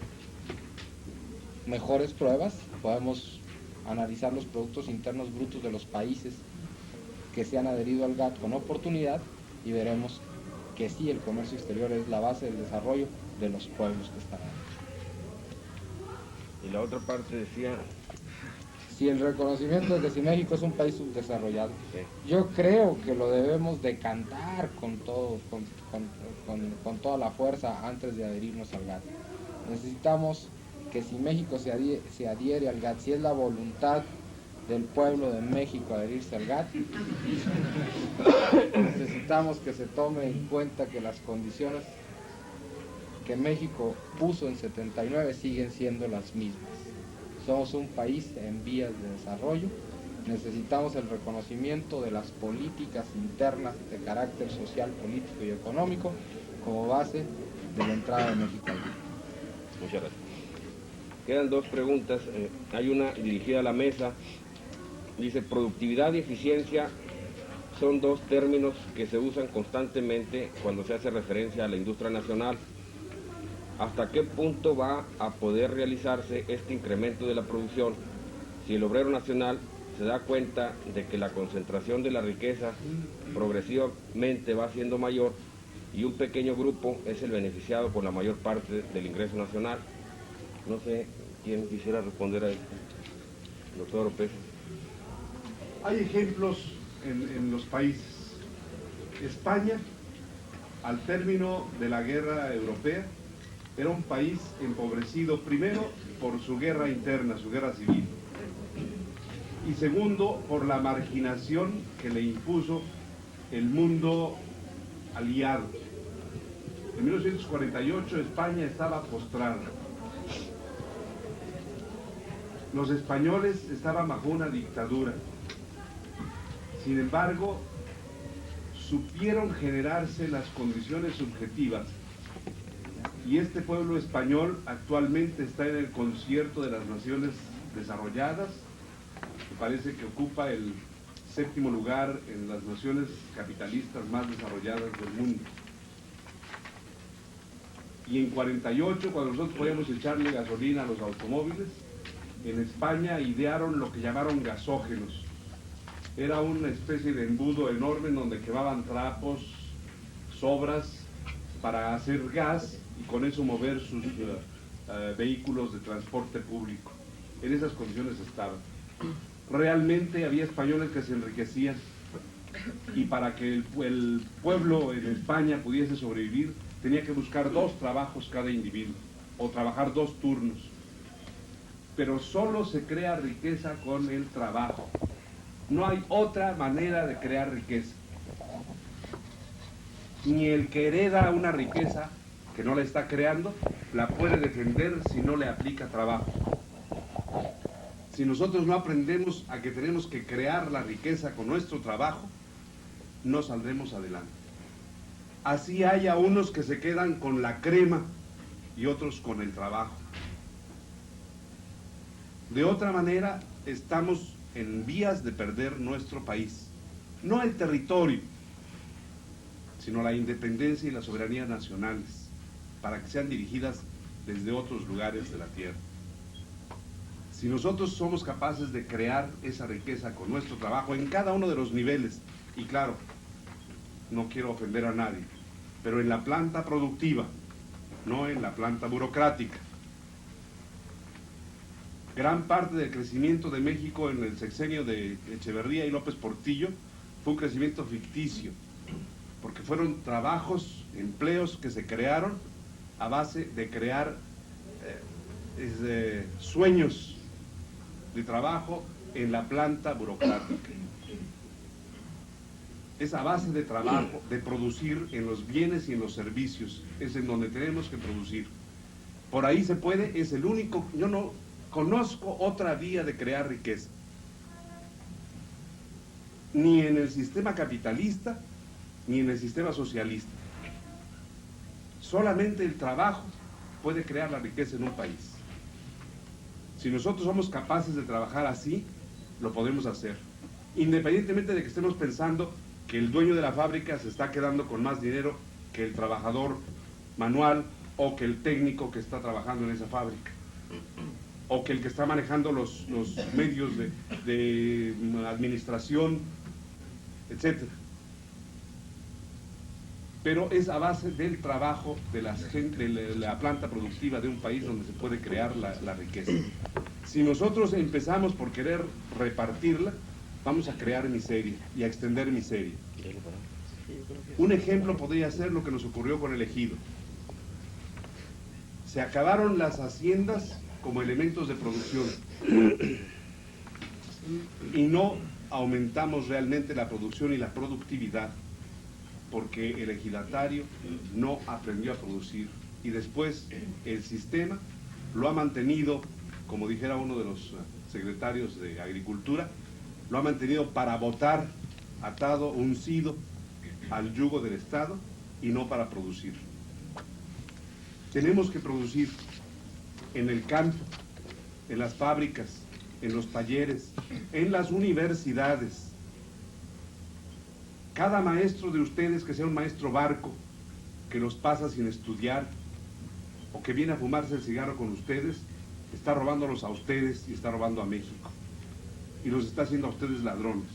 mejores pruebas, podemos analizar los productos internos brutos de los países que se han adherido al GATT con oportunidad y veremos que sí, el comercio exterior es la base del desarrollo de los pueblos que están ahí. Y la otra parte decía... Si el reconocimiento de que si México es un país subdesarrollado, Sí. Yo creo que lo debemos de cantar con toda la fuerza antes de adherirnos al GATT. Necesitamos que si México se adhiere al GATT, si es la voluntad del pueblo de México adherirse al GATT, necesitamos que se tome en cuenta que las condiciones que México puso en 79 siguen siendo las mismas. Somos un país en vías de desarrollo, necesitamos el reconocimiento de las políticas internas de carácter social, político y económico como base de la entrada de México al GATT. Muchas gracias. Quedan dos preguntas. Hay una dirigida a la mesa. Dice, productividad y eficiencia son dos términos que se usan constantemente cuando se hace referencia a la industria nacional. ¿Hasta qué punto va a poder realizarse este incremento de la producción si el obrero nacional se da cuenta de que la concentración de la riqueza progresivamente va siendo mayor y un pequeño grupo es el beneficiado por la mayor parte del ingreso nacional? No sé quién quisiera responder a esto. Doctor Oropesa. Hay ejemplos en los países. España, al término de la guerra europea, era un país empobrecido primero por su guerra interna, su guerra civil, y segundo, por la marginación que le impuso el mundo aliado. En 1948 España estaba postrada. Los españoles estaban bajo una dictadura. Sin embargo, supieron generarse las condiciones subjetivas y este pueblo español actualmente está en el concierto de las naciones desarrolladas. Me parece que ocupa el 7º lugar en las naciones capitalistas más desarrolladas del mundo. Y en 48, cuando nosotros podíamos echarle gasolina a los automóviles, en España idearon lo que llamaron gasógenos. Era una especie de embudo enorme en donde quemaban trapos, sobras, para hacer gas y con eso mover sus vehículos de transporte público. En esas condiciones estaban. Realmente había españoles que se enriquecían y para que el pueblo en España pudiese sobrevivir tenía que buscar 2 trabajos cada individuo o trabajar 2 turnos. Pero solo se crea riqueza con el trabajo. No hay otra manera de crear riqueza. Ni el que hereda una riqueza que no la está creando, la puede defender si no le aplica trabajo. Si nosotros no aprendemos a que tenemos que crear la riqueza con nuestro trabajo, no saldremos adelante. Así haya unos que se quedan con la crema y otros con el trabajo. De otra manera, estamos en vías de perder nuestro país. No el territorio, sino la independencia y la soberanía nacionales, para que sean dirigidas desde otros lugares de la tierra. Si nosotros somos capaces de crear esa riqueza con nuestro trabajo en cada uno de los niveles, y claro, no quiero ofender a nadie, pero en la planta productiva, no en la planta burocrática. Gran parte del crecimiento de México en el sexenio de Echeverría y López Portillo fue un crecimiento ficticio, porque fueron trabajos, empleos que se crearon a base de crear sueños de trabajo en la planta burocrática. Esa base de trabajo, de producir en los bienes y en los servicios, es en donde tenemos que producir. Por ahí se puede, es el único, yo no conozco otra vía de crear riqueza. Ni en el sistema capitalista, ni en el sistema socialista. Solamente el trabajo puede crear la riqueza en un país. Si nosotros somos capaces de trabajar así, lo podemos hacer. Independientemente de que estemos pensando que el dueño de la fábrica se está quedando con más dinero que el trabajador manual o que el técnico que está trabajando en esa fábrica, o que el que está manejando los medios de administración, etc. Pero es a base del trabajo de la planta productiva de un país donde se puede crear la riqueza. Si nosotros empezamos por querer repartirla, vamos a crear miseria y a extender miseria. Un ejemplo podría ser lo que nos ocurrió con el ejido. Se acabaron las haciendas como elementos de producción y no aumentamos realmente la producción y la productividad, porque el ejidatario no aprendió a producir y después el sistema lo ha mantenido, como dijera uno de los secretarios de Agricultura, lo ha mantenido para votar atado, uncido al yugo del Estado y no para producir. Tenemos que producir en el campo, en las fábricas, en los talleres, en las universidades. Cada maestro de ustedes que sea un maestro barco, que los pasa sin estudiar, o que viene a fumarse el cigarro con ustedes, está robándolos a ustedes y está robando a México. Y los está haciendo a ustedes ladrones.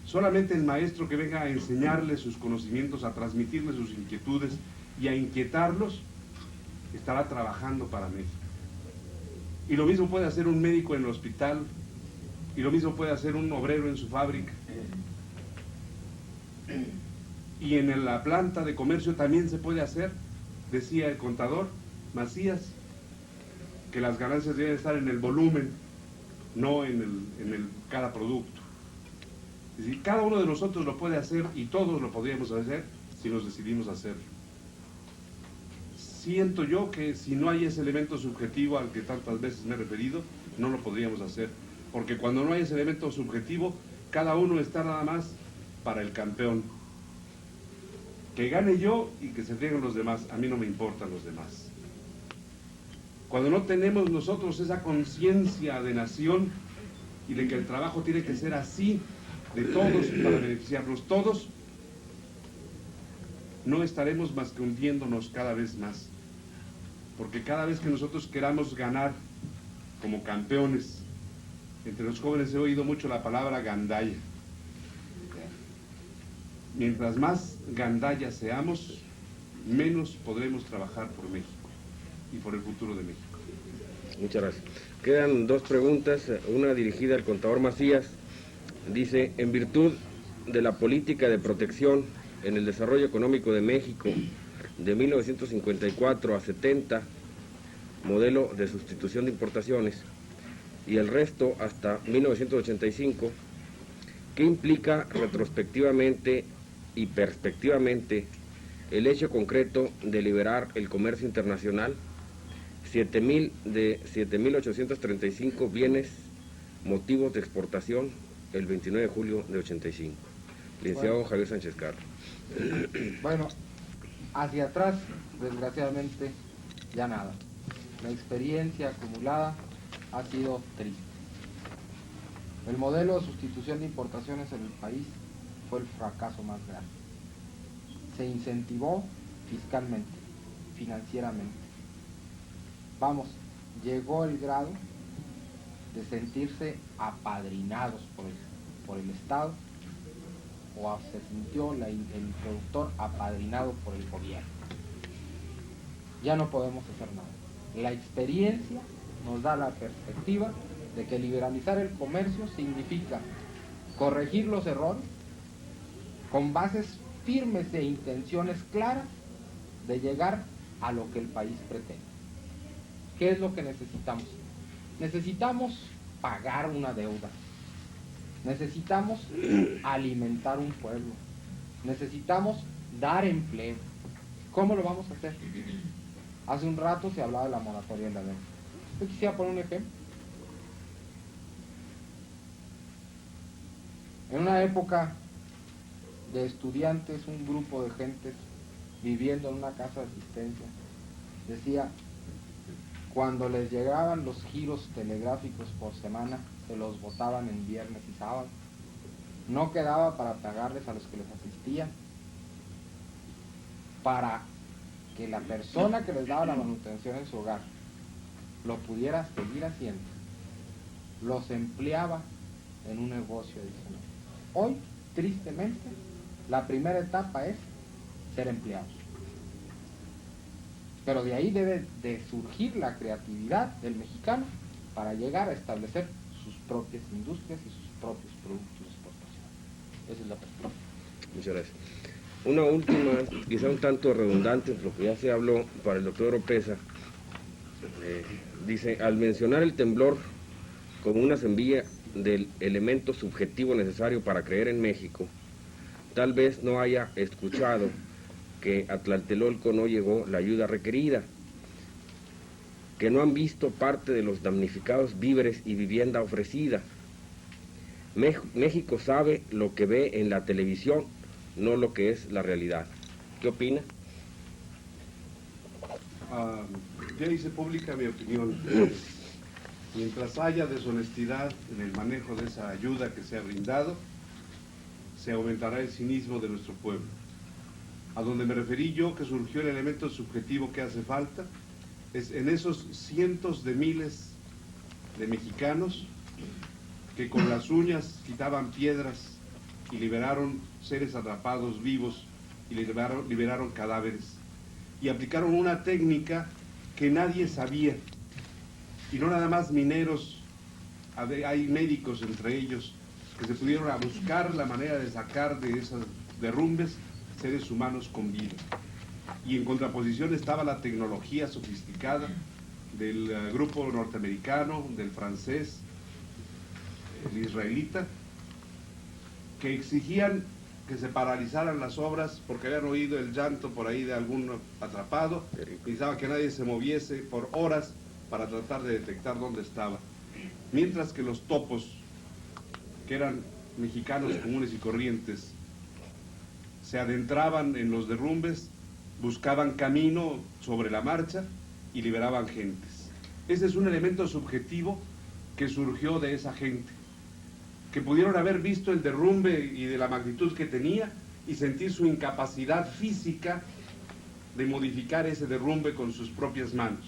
Solamente el maestro que venga a enseñarles sus conocimientos, a transmitirles sus inquietudes y a inquietarlos, estará trabajando para México. Y lo mismo puede hacer un médico en el hospital, y lo mismo puede hacer un obrero en su fábrica. Y en la planta de comercio también se puede hacer, decía el contador Macías, que las ganancias deben estar en el volumen no en cada producto. Es decir, cada uno de nosotros lo puede hacer y todos lo podríamos hacer si nos decidimos hacerlo. Siento yo que si no hay ese elemento subjetivo al que tantas veces me he referido, no lo podríamos hacer. Porque cuando no hay ese elemento subjetivo, cada uno está nada más para el campeón. Que gane yo y que se frieguen los demás, a mí no me importan los demás. Cuando no tenemos nosotros esa conciencia de nación y de que el trabajo tiene que ser así, de todos, para beneficiarnos todos, no estaremos más que hundiéndonos cada vez más. Porque cada vez que nosotros queramos ganar como campeones, entre los jóvenes he oído mucho la palabra gandalla. Mientras más gandallas seamos, menos podremos trabajar por México y por el futuro de México. Muchas gracias. Quedan dos preguntas, una dirigida al contador Macías. Dice, en virtud de la política de protección en el desarrollo económico de México de 1954 a 70, modelo de sustitución de importaciones, y el resto hasta 1985, ¿qué implica retrospectivamente y perspectivamente el hecho concreto de liberar el comercio internacional? 7.000 de 7.835 bienes motivos de exportación el 29 de julio de 85. Licenciado Javier Sánchez Carro. Bueno, hacia atrás, desgraciadamente, ya nada. La experiencia acumulada ha sido triste. El modelo de sustitución de importaciones en el país fue el fracaso más grande. Se incentivó fiscalmente, financieramente. Vamos, llegó el grado de sentirse apadrinados por el Estado, o se sintió el productor apadrinado por el gobierno. Ya no podemos hacer nada. La experiencia nos da la perspectiva de que liberalizar el comercio significa corregir los errores con bases firmes e intenciones claras de llegar a lo que el país pretende. ¿Qué es lo que necesitamos? Necesitamos pagar una deuda. Necesitamos alimentar un pueblo. Necesitamos dar empleo. ¿Cómo lo vamos a hacer? Hace un rato se hablaba de la moratoria de la deuda. Yo quisiera poner un ejemplo. En una época de estudiantes, un grupo de gentes viviendo en una casa de asistencia decía, cuando les llegaban los giros telegráficos por semana, se los botaban en viernes y sábado. No quedaba para pagarles a los que les asistían. Para que la persona que les daba la manutención en su hogar lo pudiera seguir haciendo, los empleaba en un negocio adicional. Hoy, tristemente, la primera etapa es ser empleados. Pero de ahí debe de surgir la creatividad del mexicano para llegar a establecer sus propias industrias y sus propios productos de exportación. Esa es la perspectiva. Muchas gracias. Una última, quizá un tanto redundante, lo que ya se habló para el doctor Oropesa. Dice, al mencionar el temblor como una semilla del elemento subjetivo necesario para creer en México, tal vez no haya escuchado que a Tlatelolco no llegó la ayuda requerida, que no han visto parte de los damnificados víveres y vivienda ofrecida. México sabe lo que ve en la televisión, no lo que es la realidad. ¿Qué opina? Ya hice pública mi opinión. Mientras haya deshonestidad en el manejo de esa ayuda que se ha brindado, se aumentará el cinismo de nuestro pueblo. A donde me referí yo, que surgió el elemento subjetivo que hace falta, es en esos cientos de miles de mexicanos que con las uñas quitaban piedras y liberaron seres atrapados vivos y liberaron cadáveres y aplicaron una técnica que nadie sabía, y no nada más mineros, hay médicos entre ellos que se pudieron a buscar la manera de sacar de esos derrumbes seres humanos con vida. Y en contraposición estaba la tecnología sofisticada del grupo norteamericano, del francés, el israelita, que exigían que se paralizaran las obras porque habían oído el llanto por ahí de algún atrapado, pensaba que nadie se moviese por horas para tratar de detectar dónde estaba. Mientras que los topos, que eran mexicanos comunes y corrientes, se adentraban en los derrumbes, buscaban camino sobre la marcha y liberaban gentes. Ese es un elemento subjetivo que surgió de esa gente, que pudieron haber visto el derrumbe y de la magnitud que tenía y sentir su incapacidad física de modificar ese derrumbe con sus propias manos.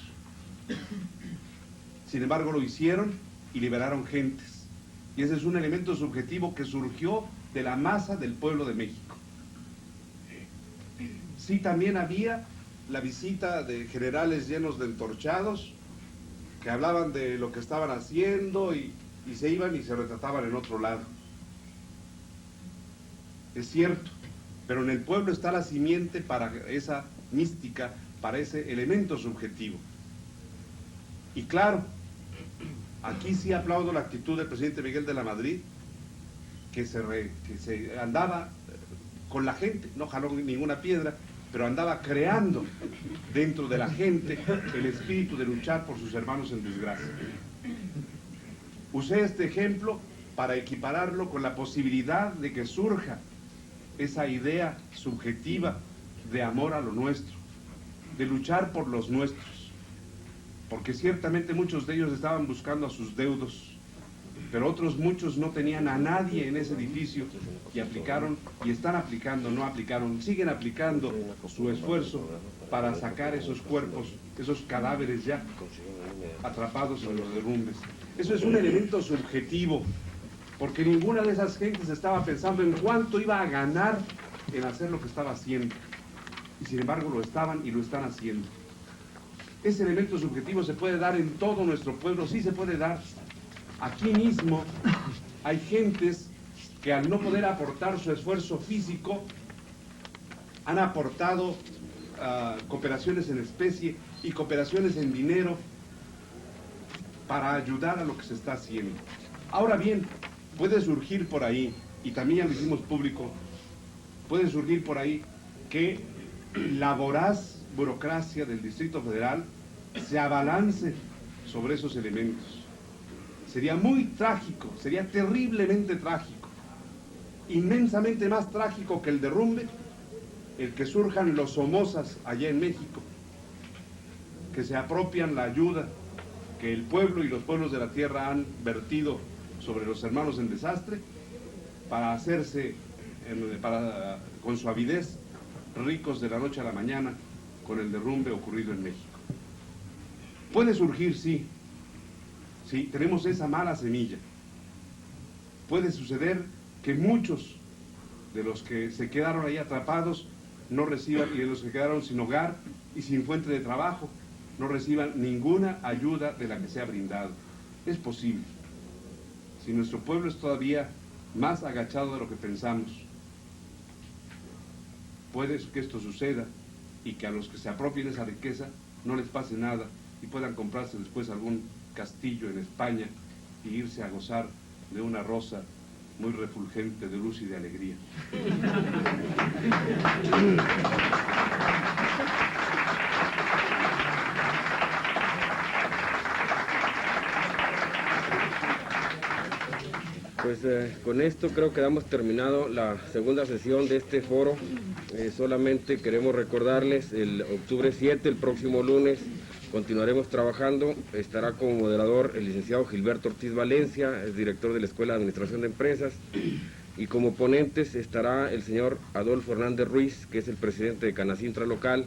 Sin embargo, lo hicieron y liberaron gentes. Y ese es un elemento subjetivo que surgió de la masa del pueblo de México. Sí, también había la visita de generales llenos de entorchados, que hablaban de lo que estaban haciendo y se iban y se retrataban en otro lado. Es cierto, pero en el pueblo está la simiente para esa mística, para ese elemento subjetivo. Y claro, aquí sí aplaudo la actitud del presidente Miguel de la Madrid, que se andaba con la gente, no jaló ninguna piedra, pero andaba creando dentro de la gente el espíritu de luchar por sus hermanos en desgracia. Usé este ejemplo para equipararlo con la posibilidad de que surja esa idea subjetiva de amor a lo nuestro, de luchar por los nuestros, porque ciertamente muchos de ellos estaban buscando a sus deudos, pero otros muchos no tenían a nadie en ese edificio y aplicaron, y están aplicando, no aplicaron, siguen aplicando su esfuerzo para sacar esos cuerpos, esos cadáveres ya atrapados en los derrumbes. Eso es un elemento subjetivo, porque ninguna de esas gentes estaba pensando en cuánto iba a ganar en hacer lo que estaba haciendo, y sin embargo lo estaban y lo están haciendo. Ese elemento subjetivo se puede dar en todo nuestro pueblo, sí se puede dar. Aquí mismo hay gentes que al no poder aportar su esfuerzo físico han aportado cooperaciones en especie y cooperaciones en dinero para ayudar a lo que se está haciendo. Ahora bien, puede surgir por ahí, y también ya lo hicimos público, puede surgir por ahí que la voraz burocracia del Distrito Federal se abalance sobre esos elementos. Sería muy trágico, sería terriblemente trágico, inmensamente más trágico que el derrumbe, el que surjan los Somozas allá en México, que se apropian la ayuda que el pueblo y los pueblos de la tierra han vertido sobre los hermanos en desastre para hacerse con su avidez ricos de la noche a la mañana con el derrumbe ocurrido en México. Puede surgir, sí, tenemos esa mala semilla. Puede suceder que muchos de los que se quedaron ahí atrapados no reciban, y de los que quedaron sin hogar y sin fuente de trabajo, no reciban ninguna ayuda de la que se ha brindado. Es posible. Si nuestro pueblo es todavía más agachado de lo que pensamos, puede que esto suceda y que a los que se apropien esa riqueza no les pase nada y puedan comprarse después algún castillo en España y irse a gozar de una rosa muy refulgente de luz y de alegría. Pues con esto creo que damos terminado la segunda sesión de este foro. Solamente queremos recordarles, el octubre 7, el próximo lunes, continuaremos trabajando. Estará como moderador el licenciado Gilberto Ortiz Valencia, es director de la Escuela de Administración de Empresas, y como ponentes estará el señor Adolfo Hernández Ruiz, que es el presidente de Canacintra Local,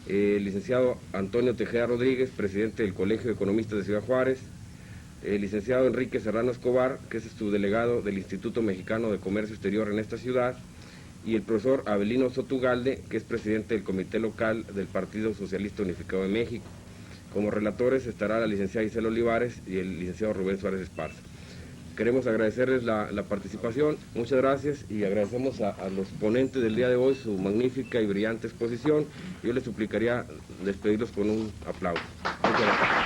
el licenciado Antonio Tejeda Rodríguez, presidente del Colegio de Economistas de Ciudad Juárez, el licenciado Enrique Serrano Escobar, que es subdelegado del Instituto Mexicano de Comercio Exterior en esta ciudad, y el profesor Abelino Sotugalde, que es presidente del Comité Local del Partido Socialista Unificado de México. Como relatores estará la licenciada Isela Olivares y el licenciado Rubén Suárez Esparza. Queremos agradecerles la participación, muchas gracias, y agradecemos a los ponentes del día de hoy su magnífica y brillante exposición. Yo les suplicaría despedirlos con un aplauso. Muchas gracias.